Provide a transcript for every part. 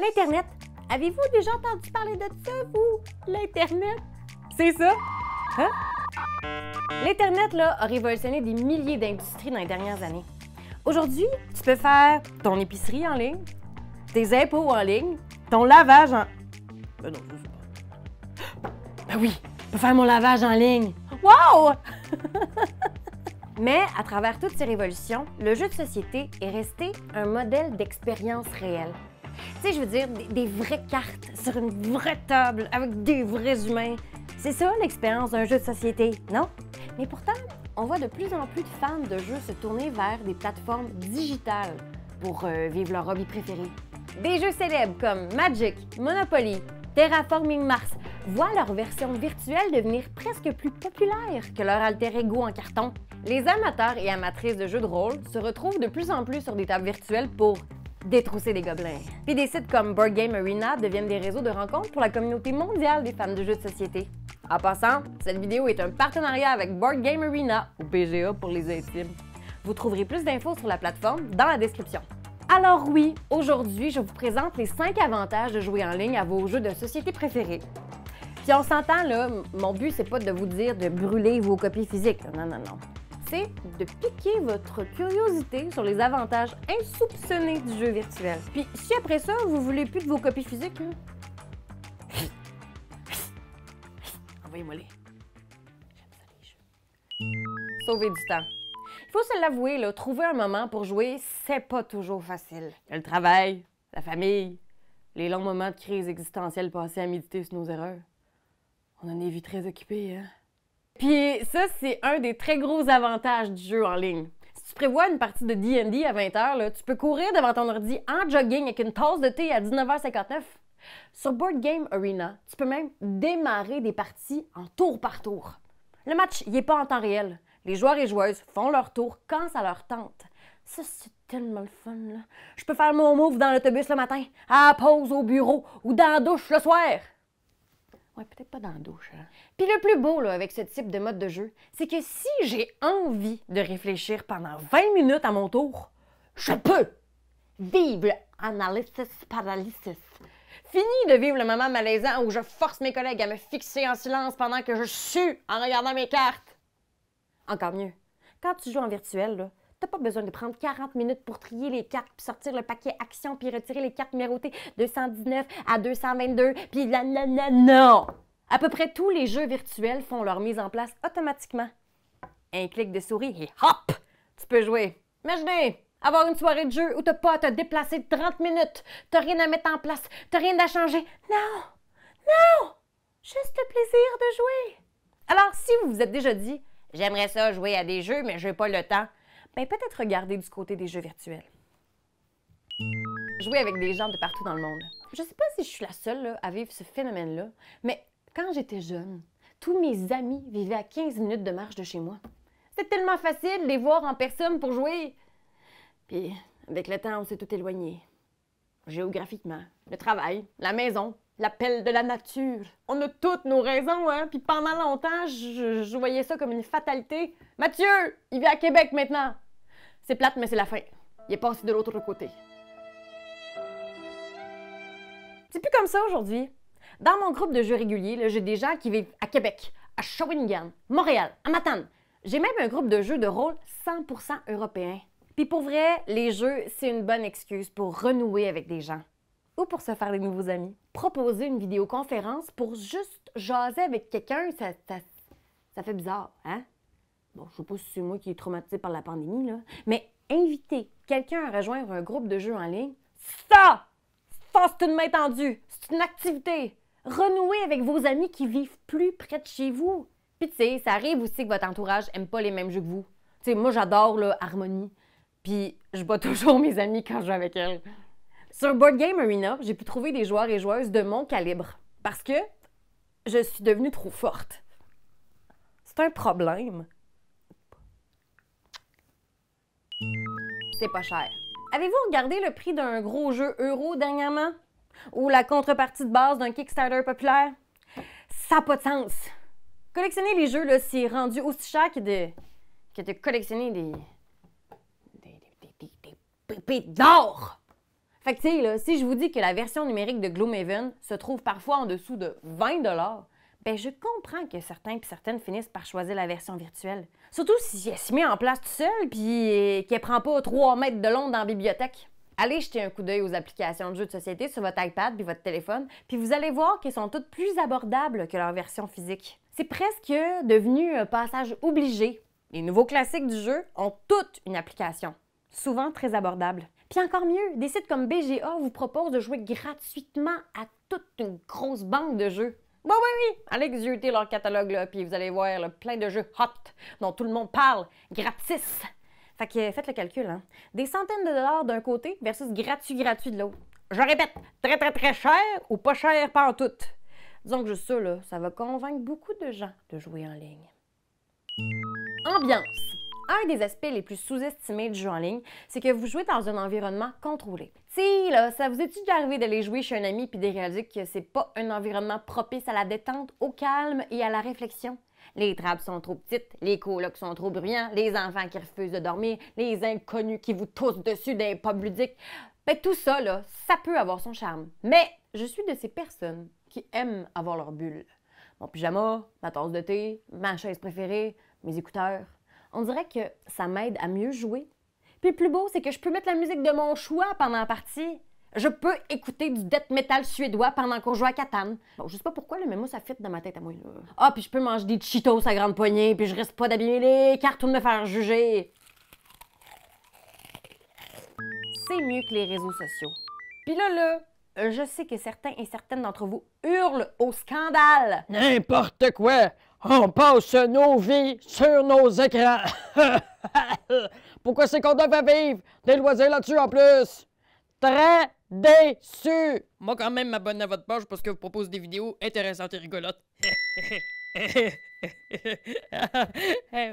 L'Internet. Avez-vous déjà entendu parler de ça, vous? L'Internet? C'est ça? Hein? L'Internet, là, a révolutionné des milliers d'industries dans les dernières années. Aujourd'hui, tu peux faire ton épicerie en ligne, tes impôts en ligne, ton lavage en... Ben non, je sais pas. Ben oui, je peux faire mon lavage en ligne. Wow! Mais à travers toutes ces révolutions, le jeu de société est resté un modèle d'expérience réelle. Tu sais, je veux dire, des vraies cartes sur une vraie table avec des vrais humains. C'est ça l'expérience d'un jeu de société, non? Mais pourtant, on voit de plus en plus de fans de jeux se tourner vers des plateformes digitales pour vivre leur hobby préféré. Des jeux célèbres comme Magic, Monopoly, Terraforming Mars voient leur version virtuelle devenir presque plus populaire que leur alter ego en carton. Les amateurs et amatrices de jeux de rôle se retrouvent de plus en plus sur des tables virtuelles pour détrousser des gobelins. Puis des sites comme Board Game Arena deviennent des réseaux de rencontres pour la communauté mondiale des fans de jeux de société. En passant, cette vidéo est un partenariat avec Board Game Arena, ou BGA pour les intimes. Vous trouverez plus d'infos sur la plateforme dans la description. Alors oui, aujourd'hui, je vous présente les 5 avantages de jouer en ligne à vos jeux de société préférés. Puis on s'entend là, mon but c'est pas de vous dire de brûler vos copies physiques, non, non, non. C'est de piquer votre curiosité sur les avantages insoupçonnés du jeu virtuel. Puis si après ça, vous voulez plus de vos copies physiques, envoyez-moi-les. J'aime ça les jeux. Sauver du temps. Il faut se l'avouer, là, trouver un moment pour jouer, c'est pas toujours facile. Il y a le travail, la famille, les longs moments de crise existentielle passés à méditer sur nos erreurs. On a des vies très occupées, hein? Puis ça, c'est un des très gros avantages du jeu en ligne. Si tu prévois une partie de D&D à 20h, là, tu peux courir devant ton ordi en jogging avec une tasse de thé à 19h59. Sur Board Game Arena, tu peux même démarrer des parties en tour par tour. Le match, il n'est pas en temps réel. Les joueurs et joueuses font leur tour quand ça leur tente. Ça, c'est tellement le fun, là. Je peux faire mon move dans l'autobus le matin, à la pause au bureau ou dans la douche le soir. Ouais, peut-être pas dans la douche. Hein? Puis le plus beau là, avec ce type de mode de jeu, c'est que si j'ai envie de réfléchir pendant 20 minutes à mon tour, je peux vivre l'analysis paralysis. Fini de vivre le moment malaisant où je force mes collègues à me fixer en silence pendant que je sue en regardant mes cartes. Encore mieux, quand tu joues en virtuel, t'as pas besoin de prendre 40 minutes pour trier les cartes, puis sortir le paquet action, puis retirer les cartes numérotées 219 à 222, puis non! À peu près tous les jeux virtuels font leur mise en place automatiquement. Un clic de souris et hop! Tu peux jouer. Imaginez avoir une soirée de jeu où t'as pas à te déplacer de 30 minutes, t'as rien à mettre en place, t'as rien à changer. Non! Non! Juste le plaisir de jouer. Alors, si vous vous êtes déjà dit « J'aimerais ça jouer à des jeux, mais j'ai pas le temps », ben peut-être regarder du côté des jeux virtuels. Jouer avec des gens de partout dans le monde. Je sais pas si je suis la seule là, à vivre ce phénomène-là, mais quand j'étais jeune, tous mes amis vivaient à 15 minutes de marche de chez moi. C'était tellement facile de les voir en personne pour jouer. Puis, avec le temps, on s'est tout éloigné. Géographiquement, le travail, la maison, l'appel de la nature. On a toutes nos raisons, hein? Puis pendant longtemps, je voyais ça comme une fatalité. Mathieu, il vit à Québec maintenant. C'est plate, mais c'est la fin. Il est passé de l'autre côté. C'est plus comme ça aujourd'hui. Dans mon groupe de jeux réguliers, j'ai des gens qui vivent à Québec, à Shawinigan, Montréal, à Matane. J'ai même un groupe de jeux de rôle 100% européen. Puis pour vrai, les jeux, c'est une bonne excuse pour renouer avec des gens. Ou pour se faire des nouveaux amis. Proposer une vidéoconférence pour juste jaser avec quelqu'un, ça fait bizarre, hein? Bon, je sais pas si c'est moi qui est traumatisé par la pandémie, là, mais inviter quelqu'un à rejoindre un groupe de jeux en ligne, ça c'est une main tendue, c'est une activité. Renouer avec vos amis qui vivent plus près de chez vous. Puis tu sais, ça arrive aussi que votre entourage aime pas les mêmes jeux que vous. Tu sais, moi j'adore Harmonie, puis je bats toujours mes amis quand je joue avec elles. Sur Board Game Arena, j'ai pu trouver des joueurs et joueuses de mon calibre parce que je suis devenue trop forte. C'est un problème. C'est pas cher. Avez-vous regardé le prix d'un gros jeu euro dernièrement? Ou la contrepartie de base d'un Kickstarter populaire? Ça n'a pas de sens. Collectionner les jeux, c'est rendu aussi cher que de collectionner des pépites d'or. Fait que tu sais, là, si je vous dis que la version numérique de Gloomhaven se trouve parfois en dessous de 20 $, ben je comprends que certains et certaines finissent par choisir la version virtuelle. Surtout si elle se met en place tout seul puis qu'elle prend pas 3 mètres de long dans la bibliothèque. Allez jeter un coup d'œil aux applications de jeux de société sur votre iPad puis votre téléphone, puis vous allez voir qu'elles sont toutes plus abordables que leur version physique. C'est presque devenu un passage obligé. Les nouveaux classiques du jeu ont toutes une application, souvent très abordable. Puis encore mieux, des sites comme BGA vous proposent de jouer gratuitement à toute une grosse banque de jeux. Oui, oui, oui! Allez exécuter leur catalogue, là, puis vous allez voir là, plein de jeux hot dont tout le monde parle, gratis! Fait que faites le calcul, hein. Des centaines de dollars d'un côté versus gratuit de l'autre. Je répète, très cher ou pas cher pantoute. Disons que juste ça, là, ça va convaincre beaucoup de gens de jouer en ligne. Ambiance. Un des aspects les plus sous-estimés du jeu en ligne, c'est que vous jouez dans un environnement contrôlé. Tu sais, là, ça vous est-il déjà arrivé d'aller jouer chez un ami puis de réaliser que c'est pas un environnement propice à la détente, au calme et à la réflexion? Les trappes sont trop petites, les colocs sont trop bruyants, les enfants qui refusent de dormir, les inconnus qui vous toussent dessus d'un pub ludique. Ben, tout ça, là, ça peut avoir son charme. Mais je suis de ces personnes qui aiment avoir leur bulle. Mon pyjama, ma tasse de thé, ma chaise préférée, mes écouteurs. On dirait que ça m'aide à mieux jouer. Puis le plus beau, c'est que je peux mettre la musique de mon choix pendant la partie. Je peux écouter du death metal suédois pendant qu'on joue à Catan. Bon, je sais pas pourquoi, là, mais moi, ça fit dans ma tête à moi. Là. Ah, puis je peux manger des Cheetos à grande poignée, puis je risque pas d'abîmer les cartes ou de me faire juger. C'est mieux que les réseaux sociaux. Puis là, je sais que certains et certaines d'entre vous hurlent au scandale. N'importe quoi! On passe nos vies sur nos écrans! Pourquoi c'est qu'on devait vivre des loisirs là-dessus en plus? Très déçu! Moi, quand même, m'abonner à votre page parce que vous propose des vidéos intéressantes et rigolotes.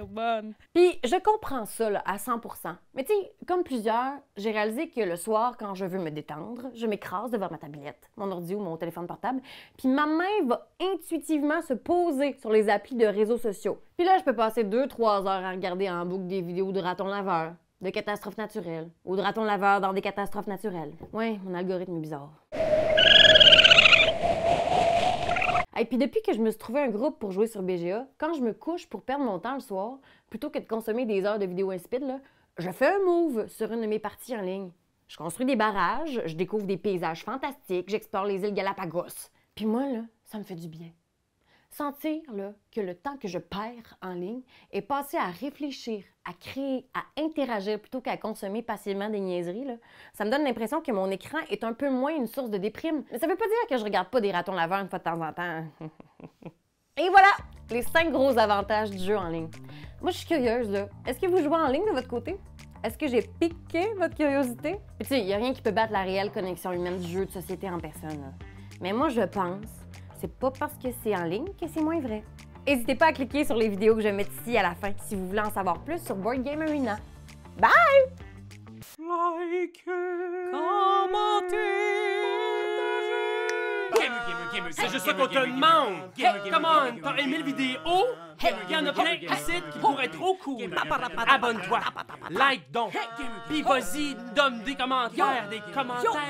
Bonne. Puis je comprends ça là, à 100%. Mais tu sais, comme plusieurs, j'ai réalisé que le soir, quand je veux me détendre, je m'écrase devant ma tablette, mon ordi ou mon téléphone portable, puis ma main va intuitivement se poser sur les applis de réseaux sociaux. Puis là, je peux passer 2-3 heures à regarder en boucle des vidéos de ratons laveurs, de catastrophes naturelles, ou de ratons laveurs dans des catastrophes naturelles. Ouais, mon algorithme est bizarre. Et puis depuis que je me suis trouvé un groupe pour jouer sur BGA, quand je me couche pour perdre mon temps le soir, plutôt que de consommer des heures de vidéos insipides, là, je fais un move sur une de mes parties en ligne. Je construis des barrages, je découvre des paysages fantastiques, j'explore les îles Galapagos. Puis moi, là, ça me fait du bien. Sentir là, que le temps que je perds en ligne est passé à réfléchir, à créer, à interagir plutôt qu'à consommer passivement des niaiseries, là, ça me donne l'impression que mon écran est un peu moins une source de déprime. Mais ça veut pas dire que je regarde pas des ratons laveurs une fois de temps en temps. Et voilà, les 5 gros avantages du jeu en ligne. Moi, je suis curieuse, là. Est-ce que vous jouez en ligne de votre côté? Est-ce que j'ai piqué votre curiosité? Puis tu sais, il n'y a rien qui peut battre la réelle connexion humaine du jeu de société en personne, là. Mais moi, je pense, c'est pas parce que c'est en ligne que c'est moins vrai. N'hésitez pas à cliquer sur les vidéos que je vais mettre ici à la fin si vous voulez en savoir plus sur Board Game Arena. Bye! Like, commentez, c'est juste ça qu'on te demande. Hey, come on, t'as aimé le vidéo? Hey, y'en a plein ici qui pourraient être trop cool. Abonne-toi, like donc, pis vas-y, donne des commentaires,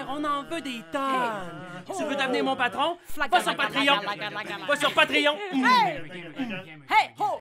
on en veut des tonnes. Tu veux devenir mon patron? Va sur Patreon. Va sur Patreon. Hey! Ho!